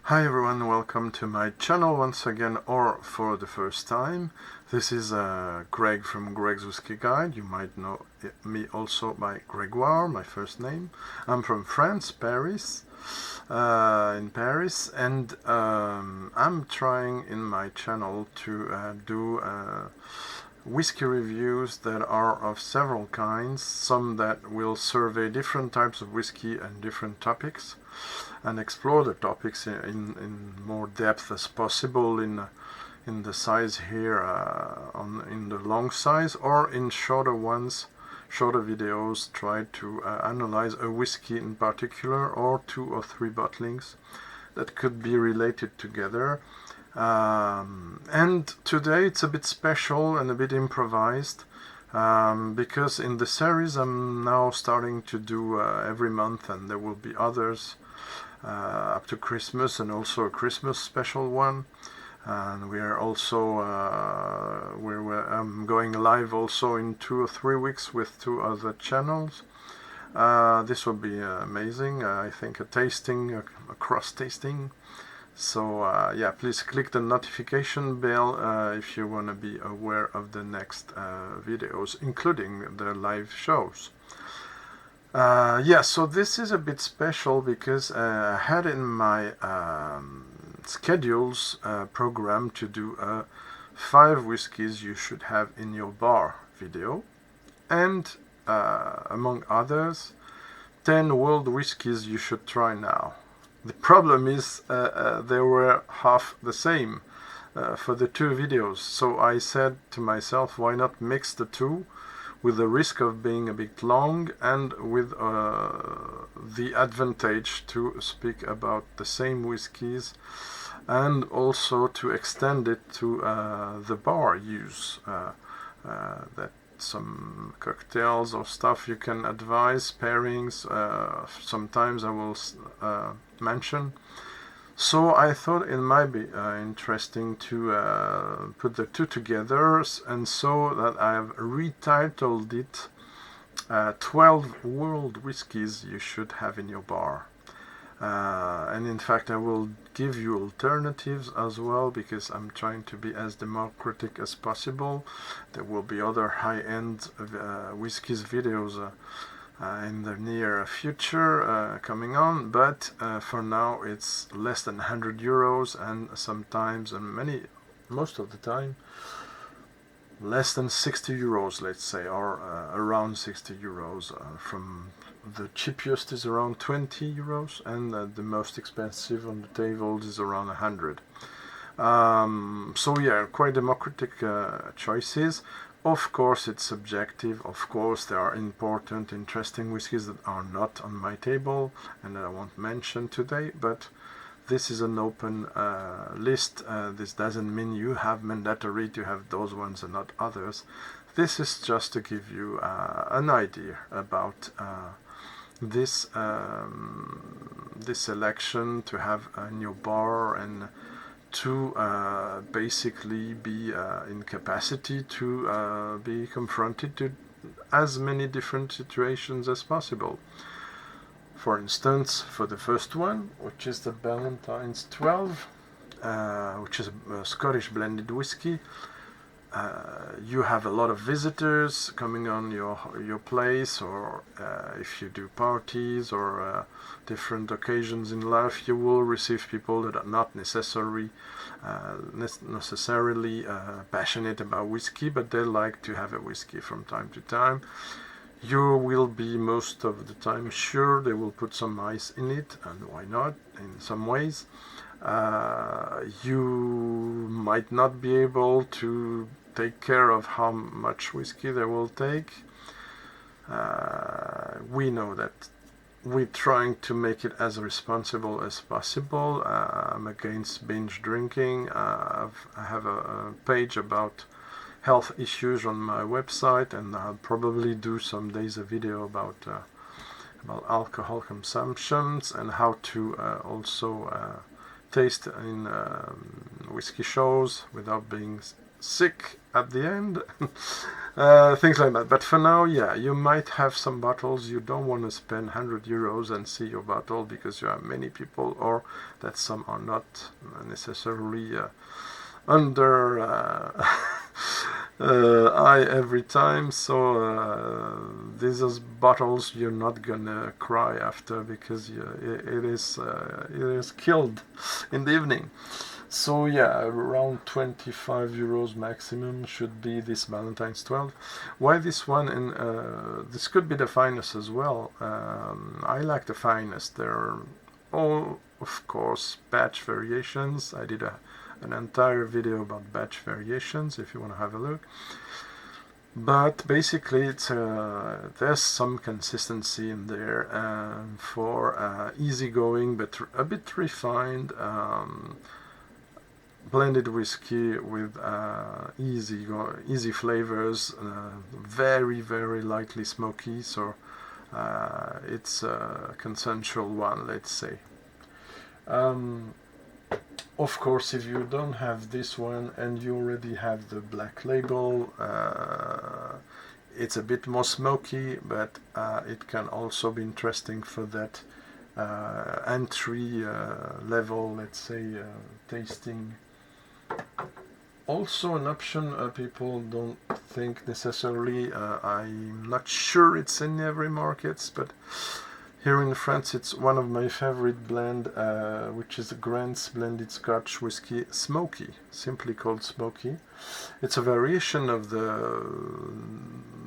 Hi everyone, welcome to my channel once again, or for the first time. This is Greg from Greg's Whiskey Guide. You might know me also by Gregoire, my first name. I'm from France, Paris, in Paris, and I'm trying in my channel to do whiskey reviews that are of several kinds, some that will survey different types of whiskey and different topics, and explore the topics in more depth as possible in the size here, in the long size, or in shorter ones, shorter videos, try to analyze a whiskey in particular, or 2 or 3 bottlings that could be related together. And today it's a bit special and a bit improvised, because in the series I'm now starting to do every month, and there will be others up to Christmas, and also a Christmas special one. And we are also I'm going live also in 2 or 3 weeks with 2 other channels. This will be amazing. I think a tasting, a cross tasting. So yeah, please click the notification bell if you want to be aware of the next videos, including the live shows. Yeah, so this is a bit special because I had in my schedules program to do 5 whiskeys you should have in your bar video, and among others 10 world whiskeys you should try now. The problem is they were half the same for the 2 videos, so I said to myself, why not mix the 2 with the risk of being a bit long, and with the advantage to speak about the same whiskies, and also to extend it to the bar use, that some cocktails or stuff you can advise, pairings, sometimes I will mention. So I thought it might be interesting to put the 2 together, and so that I've retitled it 12 World Whiskies You Should Have in Your Bar. And in fact I will give you alternatives as well, because I'm trying to be as democratic as possible. There will be other high-end whiskies videos in the near future coming on, but for now it's less than 100 euros, and sometimes, and most of the time, less than 60 euros, let's say, or around 60 euros. From the cheapest is around 20 euros, and the most expensive on the tables is around 100. So yeah, quite democratic choices. Of course it's subjective, of course there are important, interesting whiskies that are not on my table and that I won't mention today, but this is an open list. This doesn't mean you have mandatory to have those ones and not others. This is just to give you an idea about this selection to have in your bar, and to basically be in capacity to be confronted to as many different situations as possible. For instance, for the first one, which is the Blanton's 12, which is a Scottish blended whiskey, you have a lot of visitors coming on your place, or if you do parties or different occasions in life, you will receive people that are not necessarily passionate about whiskey, but they like to have a whiskey from time to time. You will be most of the time sure they will put some ice in it, and why not, in some ways. You might not be able to take care of how much whiskey they will take. We know that we're trying to make it as responsible as possible. I'm against binge drinking. I have a page about health issues on my website, and I'll probably do some days a video about alcohol consumptions, and how to also taste in whiskey shows without being sick at the end. Things like that. But for now, yeah, you might have some bottles you don't want to spend €100 and see your bottle because you have many people, or that some are not necessarily under eye every time. So these are bottles you're not gonna cry after because it is killed in the evening. So yeah, around €25 maximum should be this Valentine's 12. Why this one? And this could be the finest as well. I like the finest. There are all, of course, batch variations. I did an entire video about batch variations if you want to have a look. But basically, it's there's some consistency in there for easygoing but a bit refined. Blended whiskey with easy flavors, very lightly smoky, so it's a consensual one, let's say. Of course, if you don't have this one and you already have the black label, it's a bit more smoky, but it can also be interesting for that entry level, let's say, tasting. Also an option people don't think necessarily, I'm not sure it's in every market, but here in France it's one of my favorite blend, which is a Grant's blended Scotch whiskey Smoky, simply called Smoky. It's a variation of the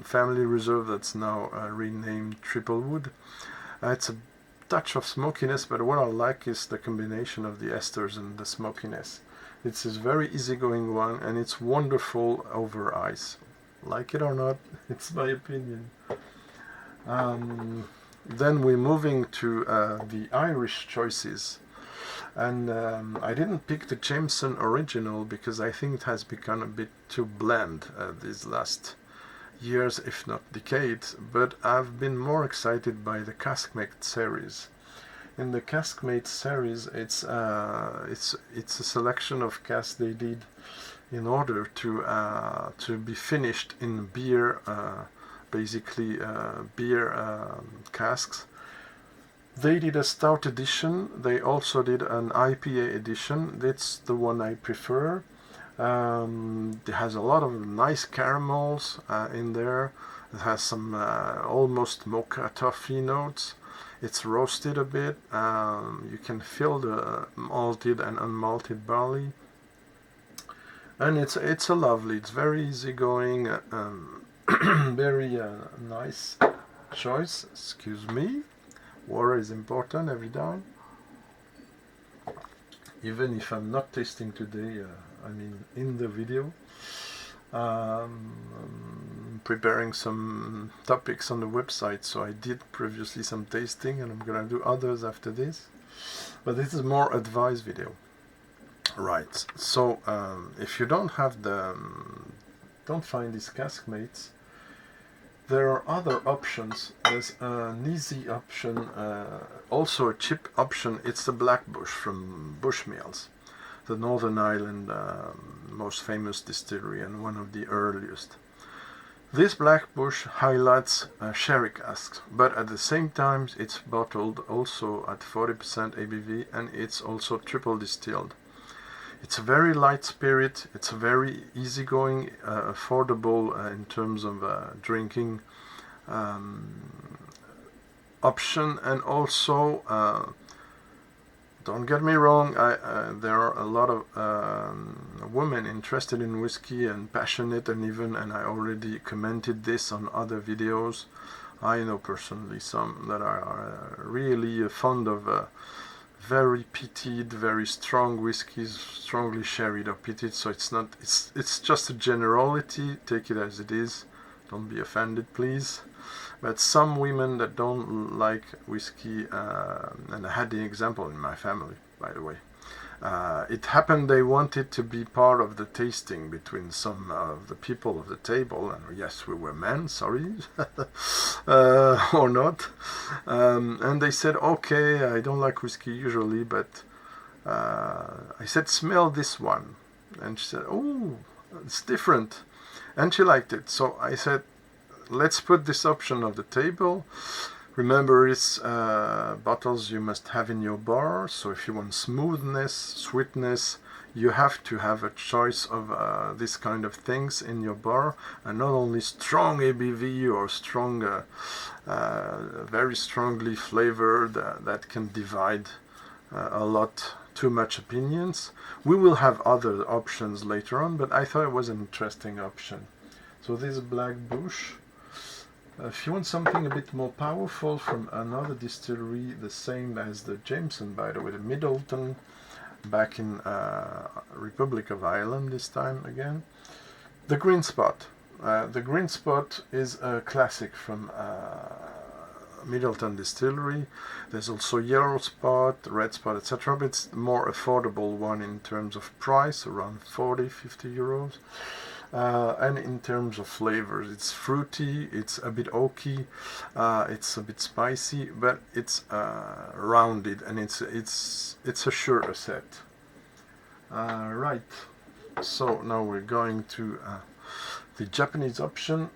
family reserve that's now renamed Triple Wood. It's a touch of smokiness, but what I like is the combination of the esters and the smokiness. It's a very easygoing one, and it's wonderful over ice. Like it or not, it's my opinion. Then we're moving to the Irish choices. And I didn't pick the Jameson Original because I think it has become a bit too bland these last years, if not decades. But I've been more excited by the Caskmate series. In the Caskmate series, it's a selection of casks they did in order to be finished in beer, basically beer casks. They did a stout edition. They also did an IPA edition. That's the one I prefer. It has a lot of nice caramels in there. It has some almost mocha toffee notes. It's roasted a bit. You can feel the malted and unmalted barley, and it's a lovely. It's very easygoing, very nice choice. Excuse me. Water is important every time. Even if I'm not tasting today, I mean in the video. Preparing some topics on the website, so I did previously some tasting and I'm gonna do others after this, but this is more advice video. Right, so if you don't have don't find these Caskmates, there are other options. There's an easy option, also a cheap option. It's the Black Bush from Bushmills, the Northern Ireland most famous distillery and one of the earliest. This Black Bush highlights sherry casks, but at the same time it's bottled also at 40% ABV, and it's also triple distilled. It's a very light spirit. It's a very easygoing, affordable in terms of drinking option, and also don't get me wrong, there are a lot of women interested in whiskey and passionate, and I already commented this on other videos. I know personally some that are really fond of very peated, very strong whiskies, strongly sherried or peated. So it's just a generality. Take it as it is. Don't be offended, please. But some women that don't like whiskey, and I had the example in my family, by the way. It happened they wanted to be part of the tasting between some of the people of the table, and yes, we were men, sorry, or not. And they said, okay, I don't like whiskey usually, but I said, smell this one. And she said, oh, It's different. And she liked it. So I said, let's put this option on the table. Remember, it's bottles you must have in your bar. So if you want smoothness, sweetness, you have to have a choice of this kind of things in your bar, and not only strong ABV or strong, very strongly flavored that can divide a lot too much opinions. We will have other options later on, but I thought it was an interesting option. So this Black Bush. If you want something a bit more powerful from another distillery, the same as the Jameson, by the way, the Middleton, back in Republic of Ireland this time again. The Green Spot. The Green Spot is a classic from Middleton Distillery. There's also Yellow Spot, Red Spot, etc. But it's the more affordable one in terms of price, around 40-50 euros. And in terms of flavors, it's fruity, it's a bit oaky, it's a bit spicy, but it's rounded, and it's a sure asset. Right. So now we're going to the Japanese option,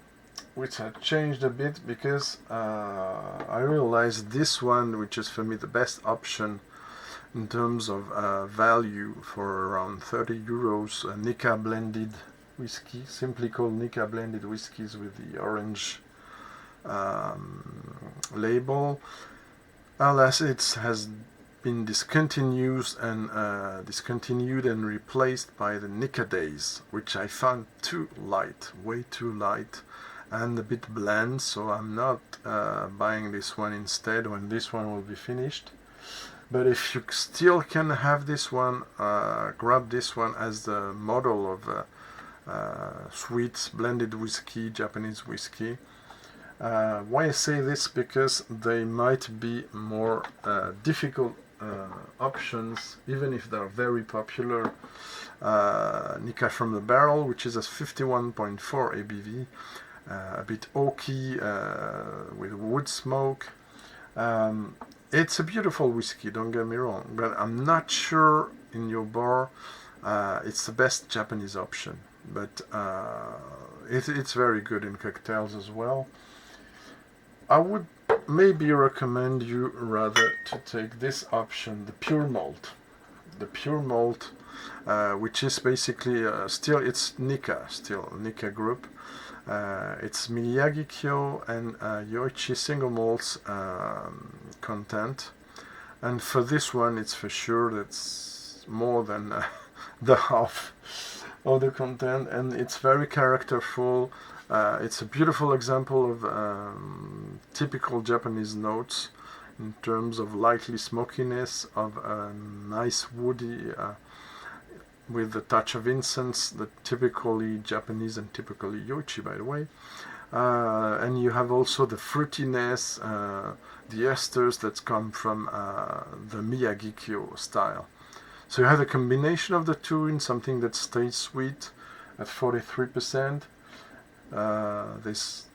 which I changed a bit because I realized this one, which is for me the best option in terms of value, for around 30 euros, a Nikka blended whiskey, simply called Nikka blended whiskies with the orange label. Alas, it has been discontinued and replaced by the Nikka Days, which I found too light, way too light, and a bit bland. So I'm not buying this one instead when this one will be finished. But if you still can have this one, grab this one as the model of sweet blended whiskey, Japanese whiskey. Why I say this? Because they might be more difficult options, even if they're very popular. Nikka from the Barrel, which is a 51.4 ABV, a bit oaky, with wood smoke. It's a beautiful whiskey, don't get me wrong, but I'm not sure in your bar it's the best Japanese option. But it's very good in cocktails as well. I would maybe recommend you rather to take this option, the pure malt. The pure malt, which is basically it's Nikka group. It's Miyagi-Kyo and Yoichi single malts content. And for this one, it's for sure that's more than the half of the content, and it's very characterful. It's a beautiful example of typical Japanese notes in terms of lightly smokiness, of nice woody, with a touch of incense, the typically Japanese and typically Yoichi, by the way. And you have also the fruitiness, the esters that come from the Miyagi-Kyo style. So you have a combination of the two in something that stays sweet at 43%. This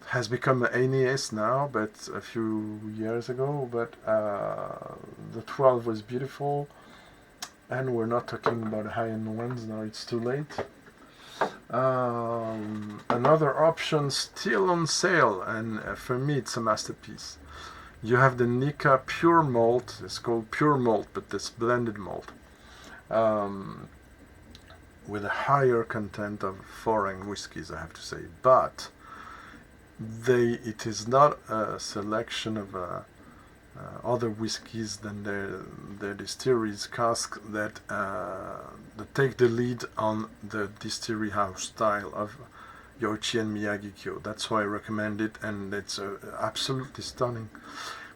has become an NES now, but a few years ago. But the 12 was beautiful, and we're not talking about high-end ones now. It's too late. Another option still on sale, and for me it's a masterpiece. You have the Nikka Pure Malt. It's called Pure Malt, but it's blended malt. With a higher content of foreign whiskies, I have to say, but it is not a selection of other whiskies than their distilleries cask that take the lead on the distillery house style of Yoichi and Miyagi-Kyo. That's why I recommend it, and it's absolutely stunning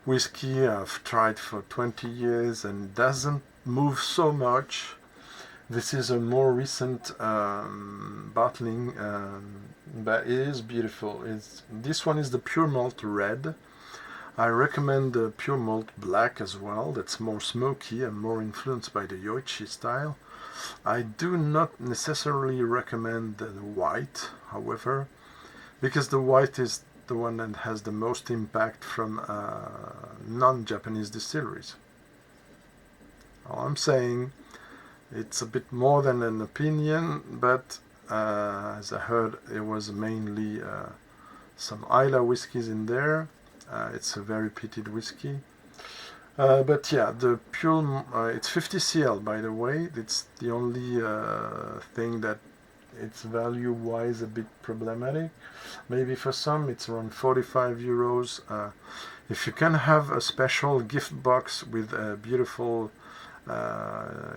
whiskey. I've tried for 20 years and doesn't move so much. This is a more recent bottling, but it is beautiful. This one is the Pure Malt Red. I recommend the Pure Malt Black as well. That's more smoky and more influenced by the Yoichi style. I do not necessarily recommend the white, however, because the white is the one that has the most impact from non-Japanese distilleries. All I'm saying, it's a bit more than an opinion, but as I heard, it was mainly some Islay whiskies in there. It's a very peated whiskey. But yeah, the Pure, it's 50 CL, by the way. It's the only thing that it's value-wise a bit problematic. Maybe for some it's around 45 euros. If you can have a special gift box with a beautiful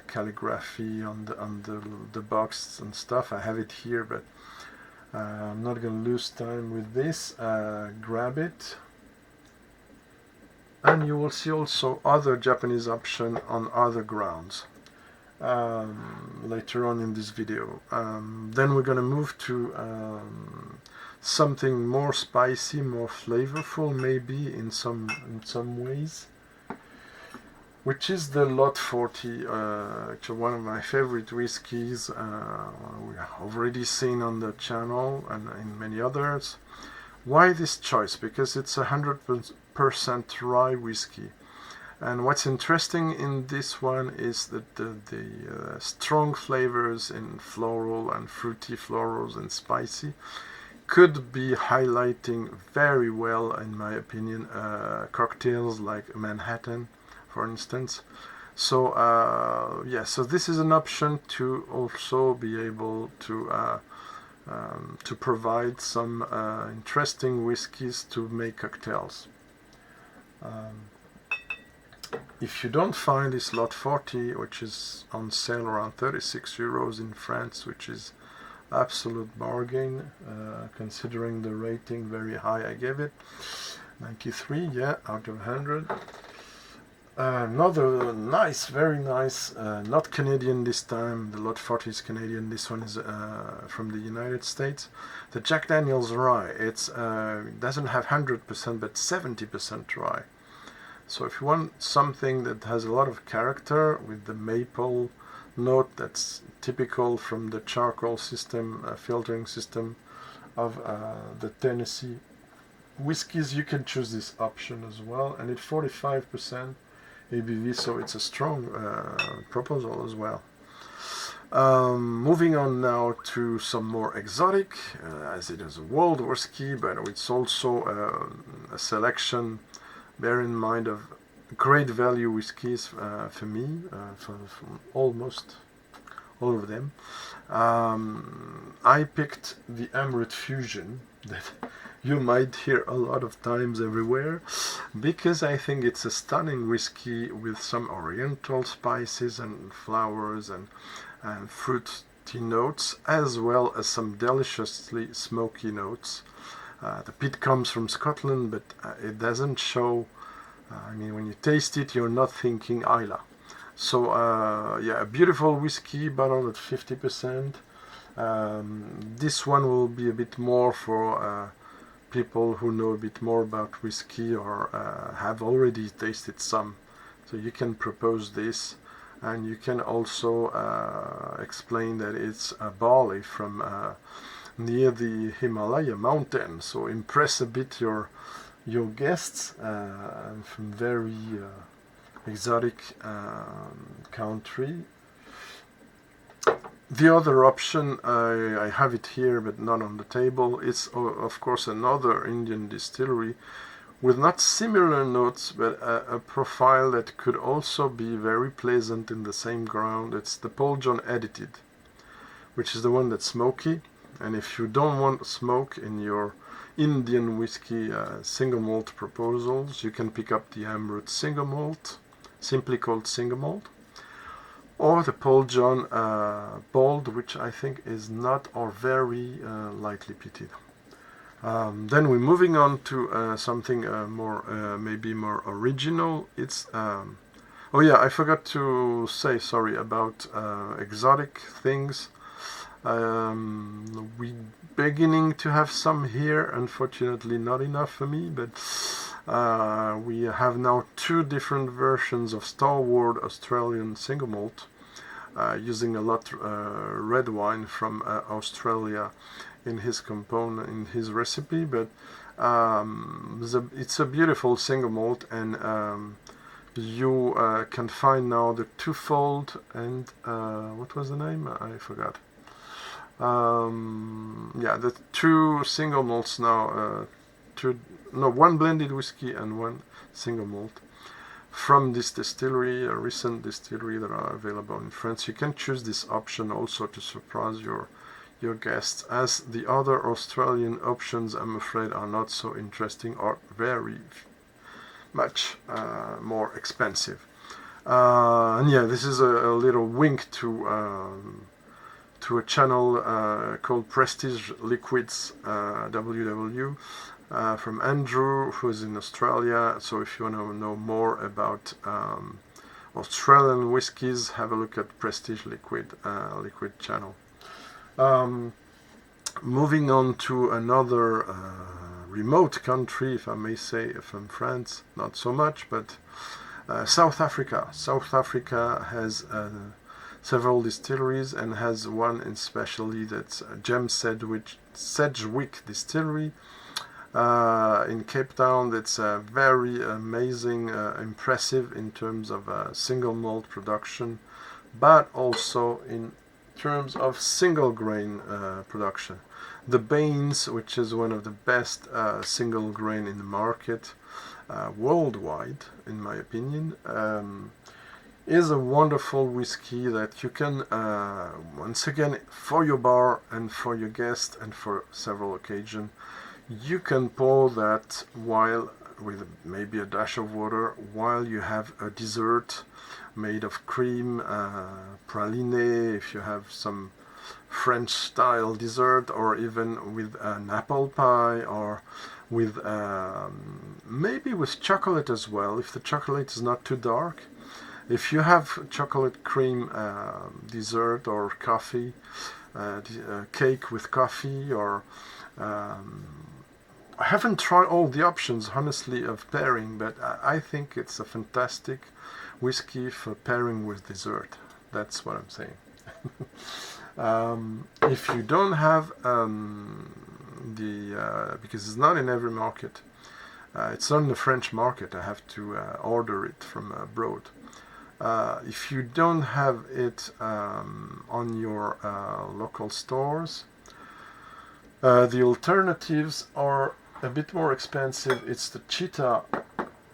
calligraphy on the box and stuff, I have it here, but I'm not going to lose time with this. Grab it. And you will see also other Japanese options on other grounds later on in this video. Then we're going to move to something more spicy, more flavorful, maybe in some ways, which is the Lot 40, actually one of my favorite whiskies. We have already seen on the channel and in many others. Why this choice? Because it's 100% rye whiskey. And what's interesting in this one is that the strong flavors in floral and fruity florals and spicy could be highlighting very well, in my opinion, cocktails like Manhattan, for instance. So yeah, so this is an option to also be able to provide some interesting whiskies to make cocktails. If you don't find this Lot 40, which is on sale around 36 euros in France, which is absolute bargain, considering the rating very high I gave it, 93, yeah, out of 100. Another nice, very nice, not Canadian this time, the Lot 40 is Canadian, this one is from the United States. The Jack Daniel's Rye, it doesn't have 100% but 70% rye. So if you want something that has a lot of character with the maple note that's typical from the charcoal system, filtering system of the Tennessee whiskies, you can choose this option as well. And it's 45% ABV, so it's a strong proposal as well. Moving on now to some more exotic, as it is a world whiskey, but it's also a selection, bear in mind, of great value whiskies for me, for almost all of them. I picked the Amrut Fusion that you might hear a lot of times everywhere, because I think it's a stunning whiskey with some oriental spices and flowers and fruity notes, as well as some deliciously smoky notes. The peat comes from Scotland, but it doesn't show. I mean, when you taste it, you're not thinking Islay. So yeah, a beautiful whiskey bottled at 50%. This one will be a bit more for people who know a bit more about whiskey or have already tasted some. So you can propose this, and you can also explain that it's a barley from near the Himalaya mountain. So impress a bit your guests from very exotic country. The other option, I have it here but not on the table, it's of course another Indian distillery with not similar notes but a profile that could also be very pleasant in the same ground. It's the Paul John Edited, which is the one that's smoky. And if you don't want smoke in your Indian whiskey single malt proposals, you can pick up the Amrut single malt, simply called single malt, or the Paul John Bold, which I think is not or very lightly peated. Then we're moving on to something more, maybe more original. It's oh yeah, I forgot to say, sorry, about exotic things. We beginning to have some here, unfortunately not enough for me, but we have now two different versions of Starward Australian single malt, using a lot red wine from Australia in his component, in his recipe, but it's a beautiful single malt, and you can find now the twofold and what was the name? I forgot. Yeah, the two single malts now, one blended whiskey and one single malt from this distillery, a recent distillery that are available in France. You can choose this option also to surprise your guests, as the other Australian options, I'm afraid, are not so interesting or very much more expensive. And yeah, this is a little wink to a channel called Prestige Liquids WW from Andrew, who's in Australia. So if you want to know more about Australian whiskies, have a look at Prestige Liquid channel. Moving on to another remote country, if I may say, from France, not so much, but South Africa. South Africa has several distilleries and has one especially that's Gem Sedgwick Distillery in Cape Town. That's very amazing, impressive in terms of single malt production, but also in terms of single grain production. The Baines, which is one of the best single grain in the market worldwide, in my opinion, is a wonderful whiskey that you can, once again, for your bar and for your guest and for several occasions, you can pour that while with maybe a dash of water while you have a dessert made of cream, praline, if you have some French style dessert, or even with an apple pie, or with maybe with chocolate as well, if the chocolate is not too dark. If you have chocolate cream dessert or coffee, cake with coffee, or I haven't tried all the options, honestly, of pairing, but I think it's a fantastic whiskey for pairing with dessert. That's what I'm saying. If you don't have because it's not in every market, it's not in the French market, I have to order it from abroad. If you don't have it on your local stores, the alternatives are a bit more expensive. It's the Cheetah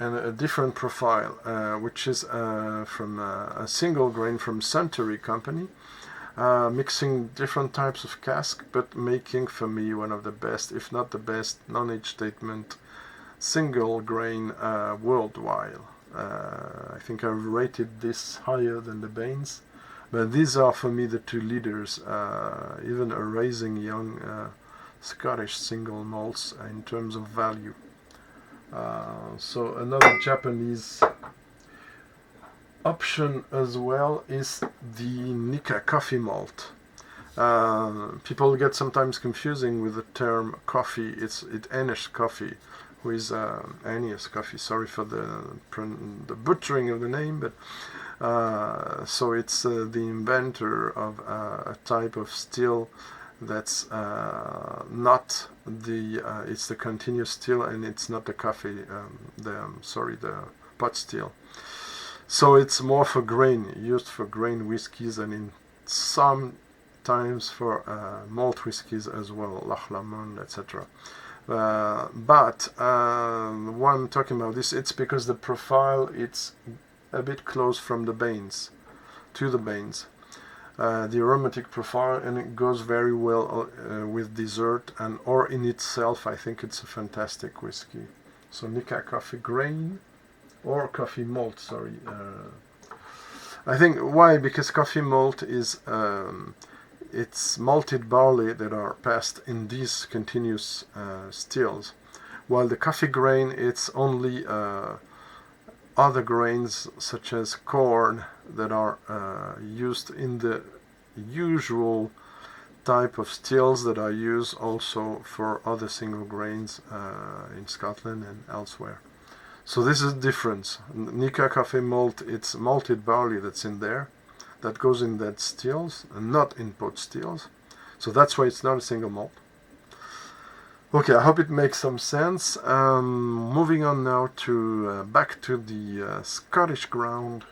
and a different profile, which is from a single grain from Suntory Company, mixing different types of cask, but making for me one of the best, if not the best, non-age statement single grain worldwide. I think I've rated this higher than the Baines, but these are for me the two leaders, even erasing young Scottish single malts in terms of value. So another Japanese option as well is the Nikka coffee malt. People get sometimes confusing with the term coffee. It's Enish coffee, who is Enius coffee. Sorry for the butchering of the name, but so it's the inventor of a type of still that's not the it's the continuous still, and it's not the coffee, the pot still. So it's more for grain, used for grain whiskies, and in some times for malt whiskies as well, Loch Lomond, etc. But why I'm talking about this, it's because the profile, it's a bit close from the Baines, to the Baines. The aromatic profile, and it goes very well with dessert and or in itself. I think it's a fantastic whiskey. So Nikka coffee grain or coffee malt, sorry. I think why? Because coffee malt is it's malted barley that are passed in these continuous stills, while the coffee grain, it's only other grains such as corn that are used in the usual type of stills that are used also for other single grains in Scotland and elsewhere. So this is the difference. Nikka coffee malt, it's malted barley that's in there, that goes in that stills and not in pot stills. So that's why it's not a single malt. Okay, I hope it makes some sense. Moving on now to back to the Scottish ground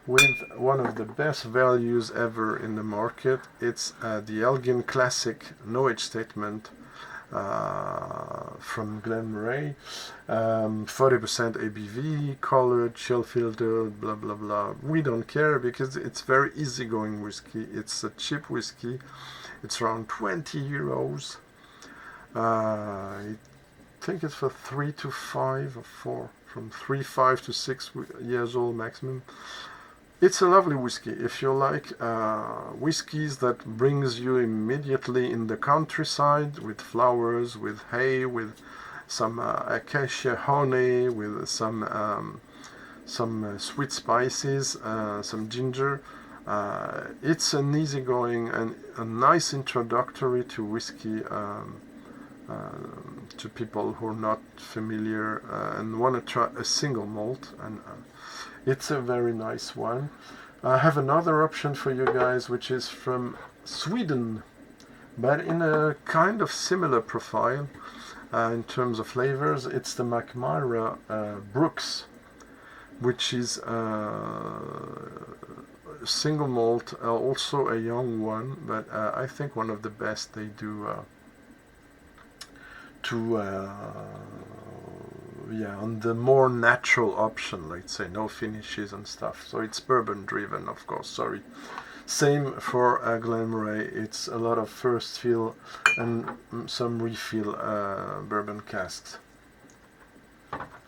with one of the best values ever in the market. It's the Elgin Classic No Age Statement from Glenmorangie, 40% ABV, colored, chill filtered, blah blah blah. We don't care because it's very easygoing whiskey. It's a cheap whiskey. It's around 20 euros. I think it's for 3 to 5 or 4, from 3, 5 to 6 years old maximum. It's a lovely whiskey. If you like whiskies that brings you immediately in the countryside with flowers, with hay, with some acacia honey, with some sweet spices, some ginger. It's an easygoing and a nice introductory to whiskey to people who are not familiar and want to try a single malt. And it's a very nice one. I have another option for you guys, which is from Sweden, but in a kind of similar profile in terms of flavors. It's the Macmyra Brooks, which is single malt, also a young one, but I think one of the best they do on the more natural option, let's say, no finishes and stuff. So it's bourbon driven, of course, sorry. Same for Glenmorangie, it's a lot of first fill and some refill bourbon casks.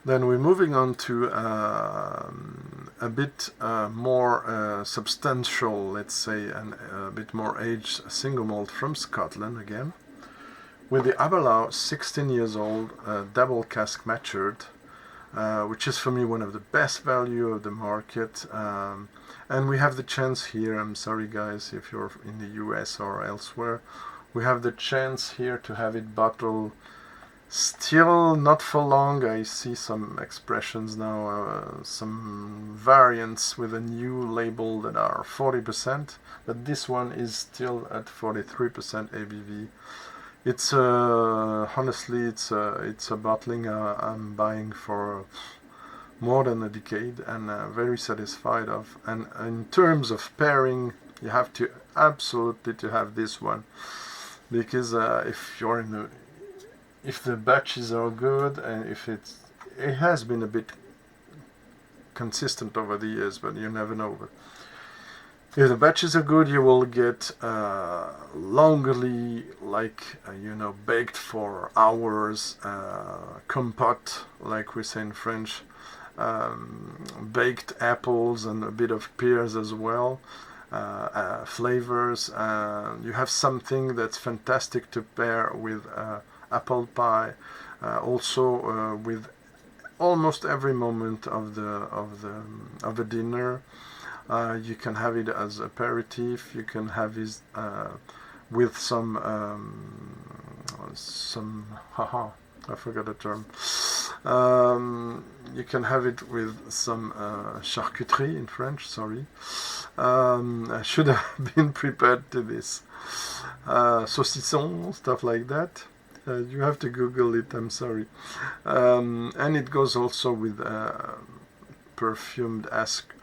Then we're moving on to a bit more substantial, let's say, and a bit more aged single malt from Scotland again, with the Aberlour 16 years old double cask matured, which is for me one of the best value of the market. And we have the chance here, I'm sorry guys if you're in the US or elsewhere, we have the chance here to have it bottled still not for long. I see some expressions now, some variants with a new label that are 40%, but this one is still at 43% ABV. It's honestly, it's a bottling I'm buying for more than a decade, and very satisfied of. And in terms of pairing, you have to absolutely to have this one, because if you're in the, if the batches are good, and if it has been a bit consistent over the years, but you never know. But if the batches are good, you will get longerly, like baked for hours, compote, like we say in French, baked apples and a bit of pears as well, flavors. You have something that's fantastic to pair with apple pie, also with almost every moment of the dinner. You can have it as aperitif. You can have it with some I forgot the term. You can have it with some charcuterie in French. Sorry, I should have been prepared to this. Saucisson, stuff like that. You have to Google it. I'm sorry. And it goes also with perfumed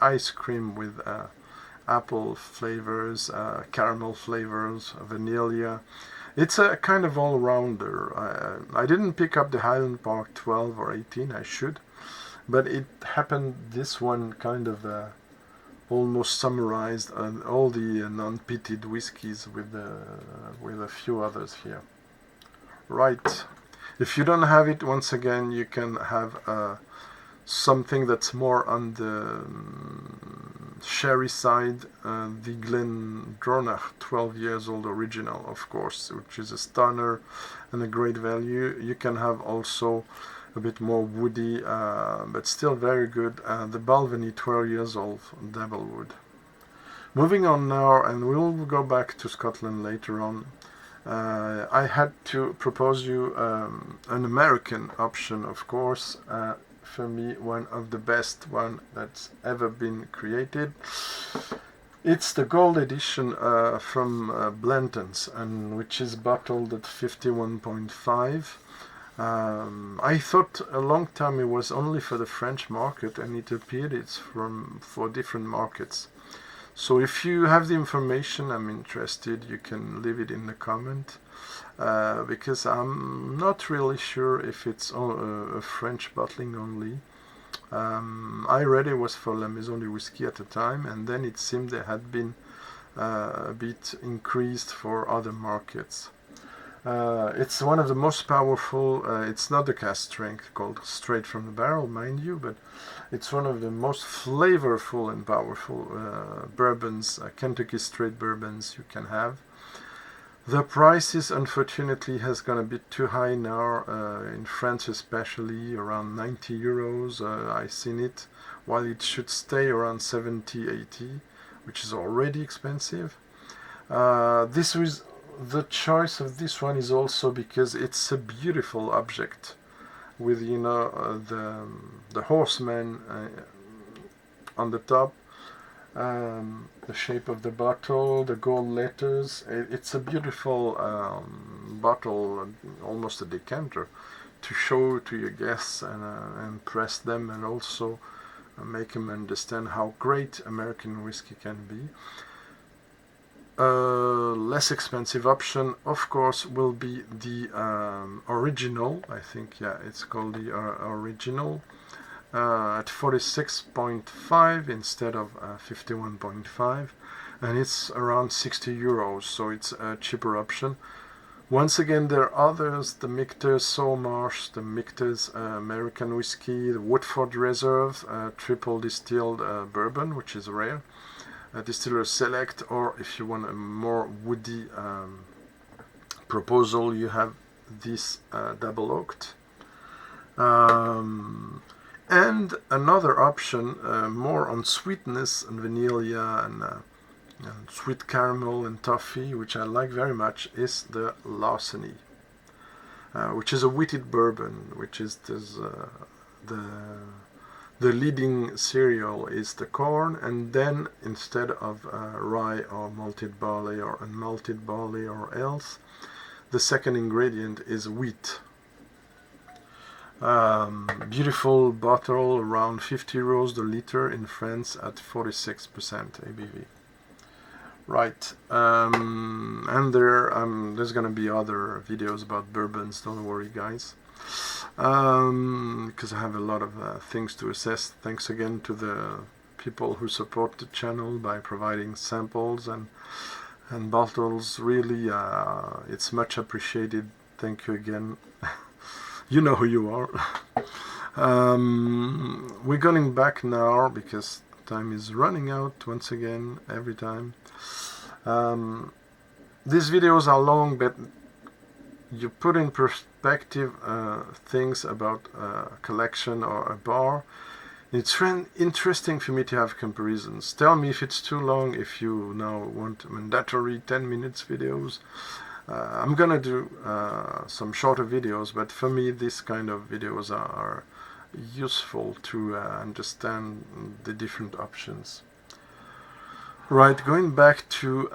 ice cream with apple flavors, caramel flavors, vanilla. It's a kind of all-rounder. I didn't pick up the Highland Park 12 or 18, I should, but it happened this one kind of almost summarized all the non-peated whiskies with a few others here. Right, if you don't have it, once again, you can have something that's more on the sherry side, the Glendronach 12 years old original, of course, which is a stunner and a great value. You can have also a bit more woody, but still very good, the Balvenie 12 years old double wood. Moving on now, and we'll go back to Scotland later on. I had to propose you an American option, of course. For me, one of the best one that's ever been created. It's the gold edition from Blanton's, and which is bottled at 51.5. I thought a long time it was only for the French market, and it appeared it's for different markets. So if you have the information, I'm interested, you can leave it in the comment, because I'm not really sure if it's a French bottling only. I read it was for La Maison du Whisky at the time, and then it seemed there had been a bit increased for other markets. It's one of the most powerful, it's not the cask strength called straight from the barrel, mind you, but it's one of the most flavorful and powerful bourbons, Kentucky straight bourbons you can have. The prices, unfortunately, has gone a bit too high now, in France especially, around 90 euros. I've seen it, while it should stay around 70, 80, which is already expensive. This was the choice of this one is also because it's a beautiful object with, you know, the horseman on the top, the shape of the bottle, the gold letters. It's a beautiful bottle, almost a decanter, to show to your guests and impress them, and also make them understand how great American whiskey can be. Less expensive option, of course, will be the original. I think, yeah, it's called the original, at 46.5 instead of 51.5, and it's around 60 euros, so it's a cheaper option. Once again, there are others, the Michter's Saltmarsh, the Michter's American Whiskey, the Woodford Reserve triple distilled bourbon, which is rare, Distiller Select, or if you want a more woody proposal, you have this double oaked. And another option, more on sweetness and vanilla and sweet caramel and toffee, which I like very much, is the Larceny, which is a wheated bourbon, which is this, the leading cereal is the corn, and then instead of rye or malted barley or unmalted barley or else, the second ingredient is wheat. Beautiful bottle, around 50 euros the liter in France at 46% ABV. Right, and there's gonna be other videos about bourbons, don't worry guys, because I have a lot of things to assess. Thanks again to the people who support the channel by providing samples and bottles. Really, it's much appreciated. Thank you again. You know who you are. We're going back now because time is running out once again, every time. These videos are long, but you put in perspective things about a collection or a bar. It's interesting for me to have comparisons. Tell me if it's too long, if you now want mandatory 10 minutes videos. I'm gonna do some shorter videos, but for me this kind of videos are useful to understand the different options. Right, going back to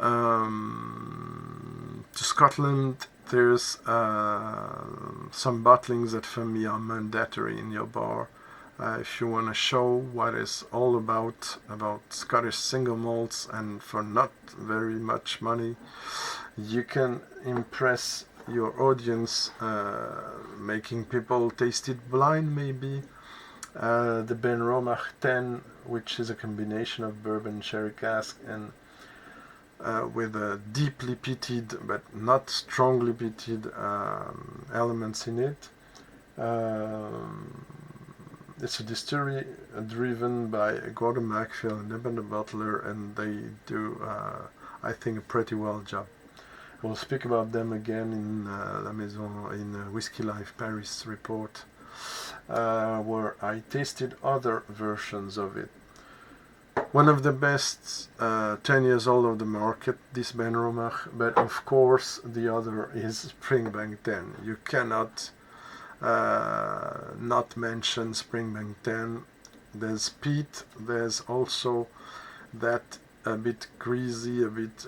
Scotland, there's some bottlings that for me are mandatory in your bar. If you want to show what it's all about Scottish single malts, and for not very much money, you can impress your audience, making people taste it blind maybe. The Benromach 10, which is a combination of bourbon sherry cask and with a deeply peated but not strongly peated elements in it. It's a distillery driven by Gordon Macphail, an independent bottler, and they do, I think, a pretty well job. We'll speak about them again in La Maison, in Whiskey Life Paris report, where I tasted other versions of it. One of the best 10 years old of the market, this Benromach, but of course the other is Springbank 10. You cannot not mention Springbank 10. There's peat, there's also that a bit greasy, a bit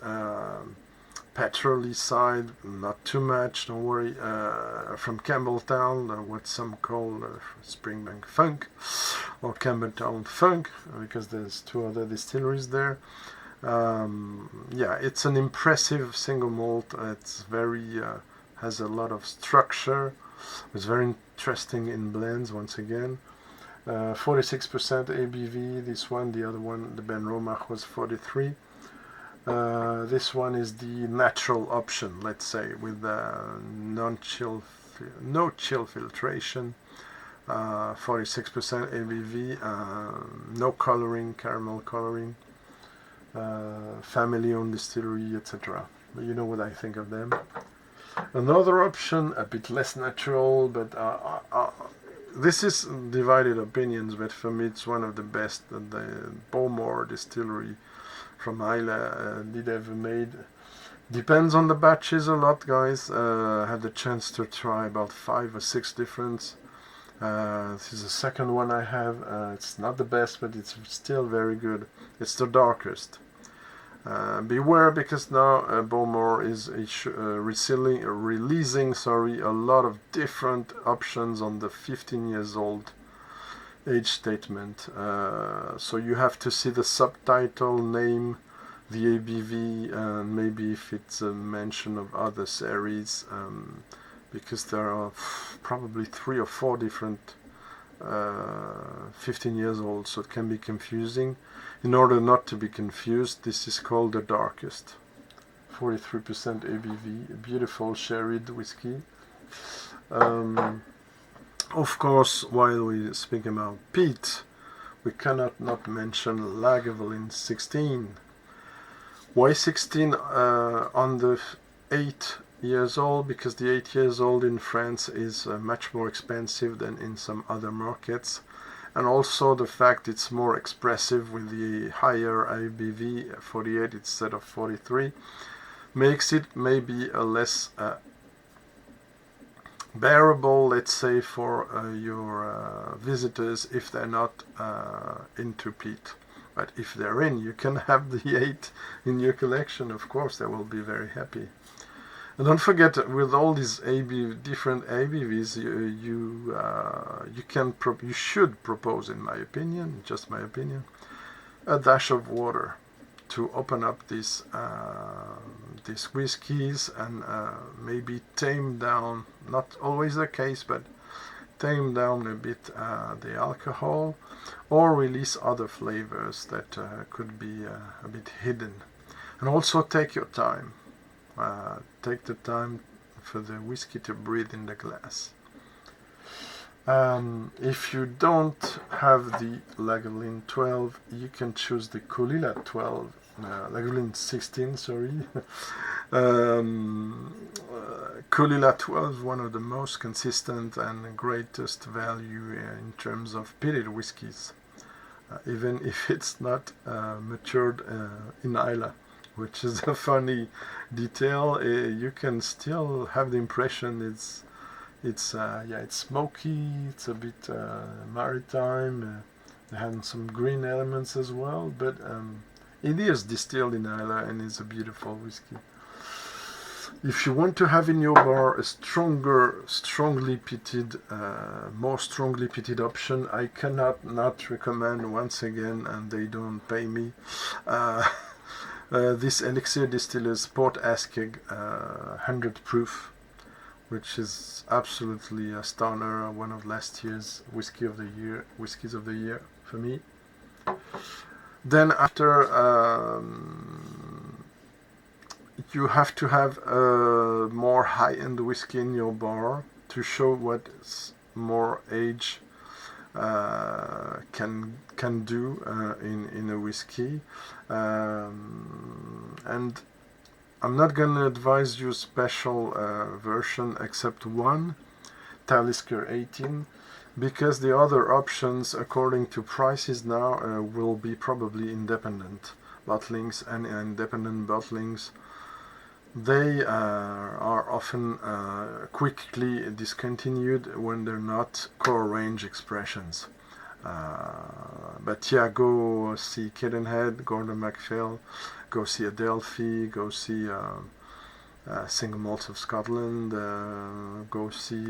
petrol-y side, not too much, don't worry. From Campbelltown, what some call Springbank Funk, or Campbelltown Funk, because there's 2 other distilleries there. Yeah, it's an impressive single malt. It's very has a lot of structure. It's very interesting in blends once again. 46% ABV. This one, the other one, the Ben Romach, was 43. This one is the natural option, let's say, with no chill filtration. 46% ABV. No coloring, caramel coloring. Family-owned distillery, etc. But you know what I think of them. Another option, a bit less natural, but this is divided opinions, but for me it's one of the best that the Bowmore distillery from Islay did ever made. Depends on the batches a lot, guys. I had the chance to try about 5 or 6 different. This is the second one I have. It's not the best, but it's still very good. It's the darkest. Beware, because now Bowmore is releasing a lot of different options on the 15 years old age statement. So you have to see the subtitle, name, the ABV, and maybe if it's a mention of other series, because there are probably 3 or 4 different 15 years old, so it can be confusing. In order not to be confused, this is called the darkest. 43% ABV, a beautiful sherried whiskey. Of course, while we speak about peat, we cannot not mention Lagavulin 16. Why 16 on the 8 years old? Because the 8 years old in France is much more expensive than in some other markets, and also the fact it's more expressive with the higher ABV, 48 instead of 43, makes it maybe a less bearable, let's say, for your visitors if they're not into peat. But if they're in, you can have the 8 in your collection. Of course, they will be very happy. And don't forget, with all these different ABVs, you should propose, in my opinion, just my opinion, a dash of water to open up these whiskies and maybe tame down, not always the case, but tame down a bit the alcohol, or release other flavors that could be a bit hidden. And also take your time. Take the time for the whiskey to breathe in the glass. If you don't have the Lagavulin 12, you can choose the Caol Ila 12, Lagavulin 16, sorry. Caol Ila 12 is one of the most consistent and greatest value in terms of peated whiskies, even if it's not matured in Islay, which is a funny detail. You can still have the impression it's smoky, it's a bit maritime, it has some green elements as well, but it is distilled in Islay and it's a beautiful whiskey. If you want to have in your bar a more strongly peated option, I cannot not recommend once again, and they don't pay me, this Elixir Distillers Port Askeg 100 proof, which is absolutely a stunner, one of last year's whiskies of the year for me. Then after, you have to have a more high-end whiskey in your bar to show what more age can do in a whiskey, and I'm not going to advise you special version except one, Talisker 18, because the other options, according to prices now, will be probably independent bottlings, and independent bottlings, they are often quickly discontinued when they're not core range expressions. But yeah, go see Cadenhead, Gordon MacPhail, go see Adelphi, go see single malts of Scotland. Go see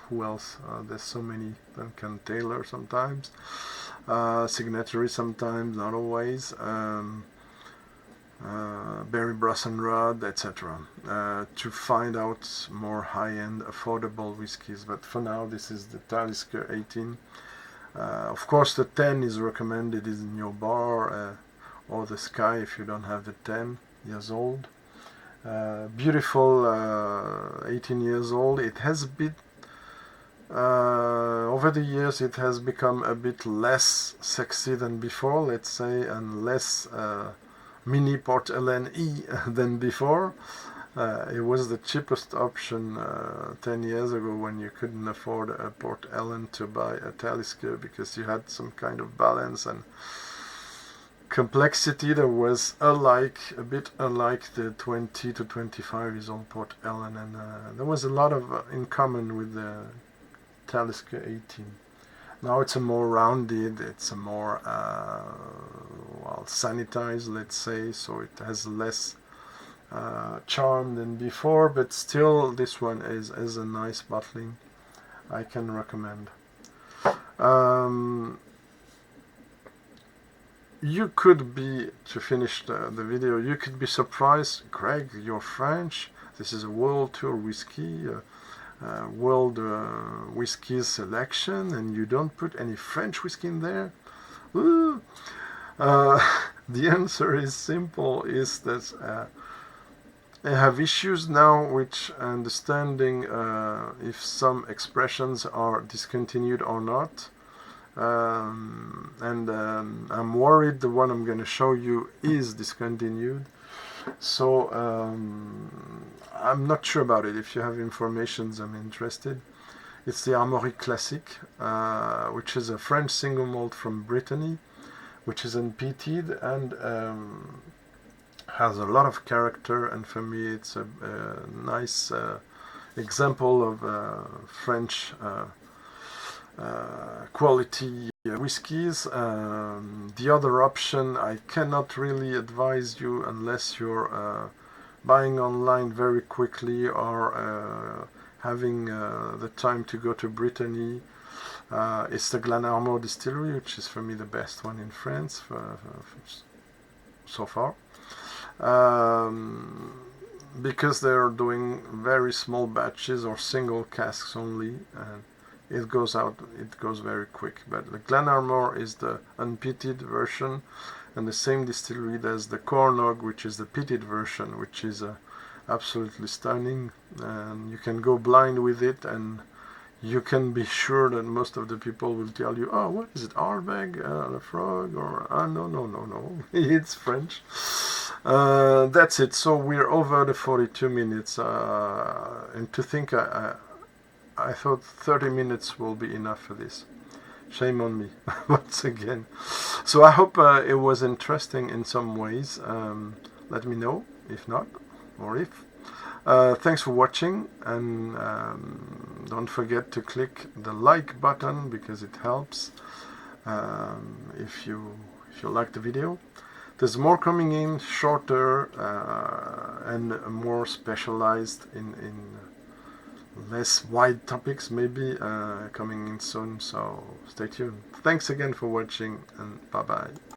who else. There's so many. Duncan Taylor sometimes. Signatory sometimes, not always. Barry Brussenrod, etc. To find out more high-end, affordable whiskies. But for now, this is the Talisker 18. Of course, the 10 is recommended in your bar, or the Sky if you don't have the 10 years old. Beautiful, 18 years old. It has a bit, over the years, it has become a bit less sexy than before, let's say, and less mini Port Ellen E than before. It was the cheapest option 10 years ago when you couldn't afford a Port Ellen to buy a Talisker because you had some kind of balance and complexity that was a bit unlike the 20 to 25 years old Port Ellen, and there was a lot of in common with the Talisker 18. Now it's a more rounded, it's a more well, sanitized, let's say, so it has less charm than before, but still this one is a nice bottling. I can recommend. You could be, to finish the video, you could be surprised, Greg, you're French, this is a world tour whiskey, world whiskey selection, and you don't put any French whiskey in there? Ooh. The answer is simple, is that I have issues now with understanding if some expressions are discontinued or not. I'm worried the one I'm going to show you is discontinued, so I'm not sure about it. If you have information, I'm interested. It's the Armoury Classic, which is a French single malt from Brittany, which is unpeated and has a lot of character, and for me it's a nice example of French quality whiskies. The other option I cannot really advise you unless you're buying online very quickly or having the time to go to Brittany. It's the Glenarmor distillery, which is for me the best one in France so far, because they're doing very small batches or single casks only. It goes very quick. But the Glenarmor is the unpeated version, and the same distillery does the Cornog, which is the peated version, which is absolutely stunning. And you can go blind with it, and you can be sure that most of the people will tell you, oh, what is it, Ardbeg, the Frog, or no, it's French. That's it. So we're over the 42 minutes, and to think I thought 30 minutes will be enough for this. Shame on me, once again. So I hope it was interesting in some ways. Let me know, if not, or if. Thanks for watching, and don't forget to click the like button because it helps if you like the video. There's more coming in, shorter and more specialized in less wide topics, maybe coming in soon, so stay tuned. Thanks again for watching, and bye bye.